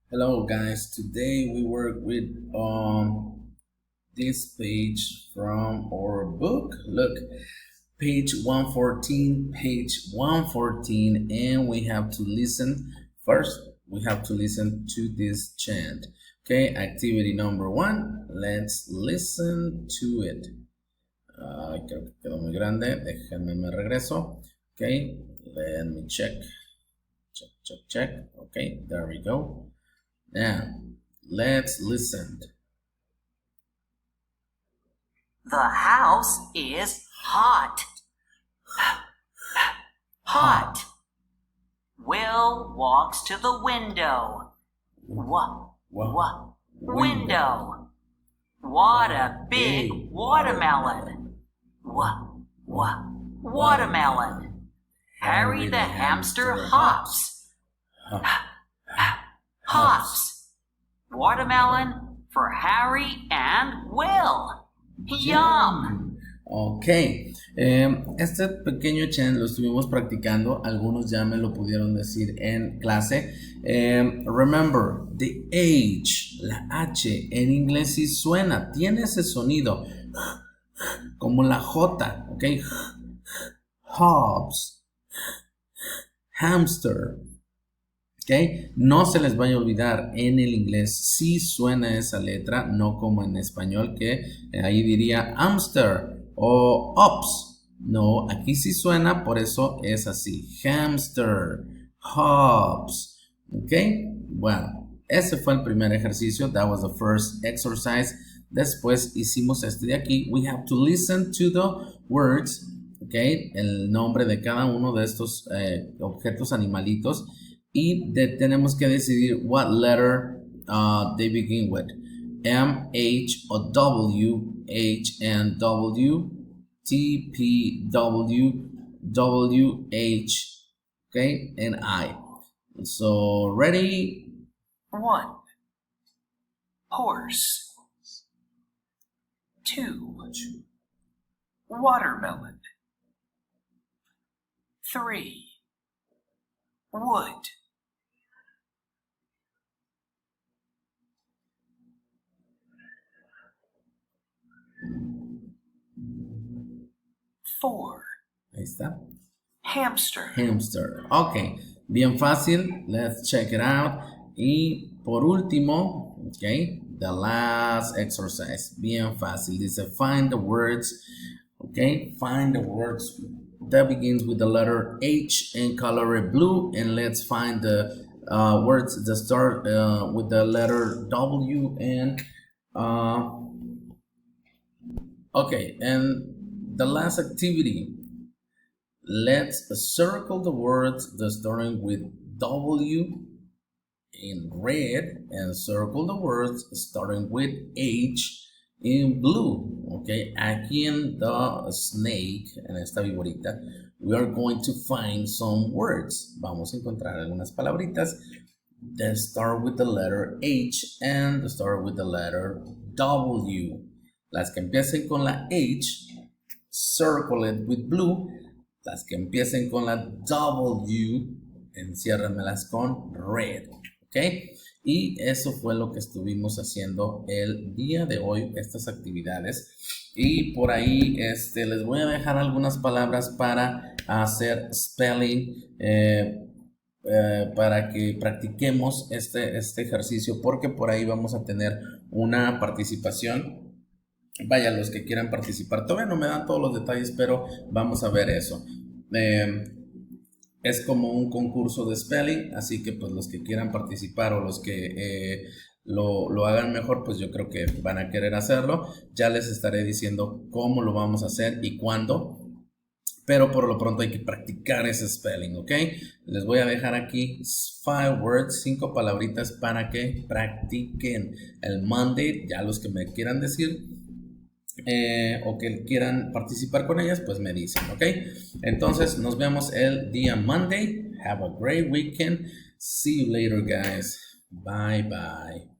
Hello guys, today we work with this page from our book. Look, page 114, and we have to listen. First, we have to listen to this chant. Okay, activity number 1. Let's listen to it. Creo que quedó muy grande. Déjenme me regreso. Okay, let me check. Check. Okay, there we go. Now, let's listen. The house is hot. Hot. Will walks to the window. Window. What a big watermelon. Watermelon. Harry the hamster hops. Hops. Watermelon for Harry and Will. Yum. Ok, este pequeño chant lo estuvimos practicando, algunos ya me lo pudieron decir en clase. Remember, the H, la H en inglés sí suena, tiene ese sonido como la J, ok, hops, hamster. Okay. No se les vaya a olvidar, en el inglés sí suena esa letra, no como en español que ahí diría hamster o ops. No, aquí sí suena, por eso es así. Hamster, hops. Ok, bueno, ese fue el primer ejercicio. That was the first exercise. Después hicimos este de aquí. We have to listen to the words, ok, el nombre de cada uno de estos objetos animalitos. Y tenemos que decidir what letter they begin with. M, H, o W, H, and W, T, P, W, W, H, okay, and I. So, ready? 1. Horse. 2. Watermelon. 3. Wood. 4. Ahí está. Hamster. Hamster. Ok, bien fácil. Let's check it out. Y por último, ok, the last exercise. Bien fácil. Dice find the words. Ok, find the words that begins with the letter H and color it blue. And let's find the words that start with the letter W and okay, and the last activity, let's circle the words that starting with W in red and circle the words starting with H in blue. Okay, aquí en the snake, en esta viborita, we are going to find some words. Vamos a encontrar algunas palabritas that start with the letter H and that start with the letter W. Las que empiecen con la H, circle it with blue. Las que empiecen con la W, enciérramelas con red. ¿Ok? Y eso fue lo que estuvimos haciendo el día de hoy, estas actividades. Y por ahí les voy a dejar algunas palabras para hacer spelling, para que practiquemos este ejercicio, porque por ahí vamos a tener una participación. Vaya, los que quieran participar, todavía no me dan todos los detalles, pero vamos a ver eso. Es como un concurso de spelling, así que pues los que quieran participar o los que lo hagan mejor, pues yo creo que van a querer hacerlo. Ya les estaré diciendo cómo lo vamos a hacer y cuándo, pero por lo pronto hay que practicar ese spelling, ¿ok? Les voy a dejar aquí 5 words, 5 palabritas para que practiquen el Monday. Ya los que me quieran decir o que quieran participar con ellas, pues me dicen, ¿ok? Entonces nos vemos el día Monday. Have a great weekend. See you later, guys. Bye bye.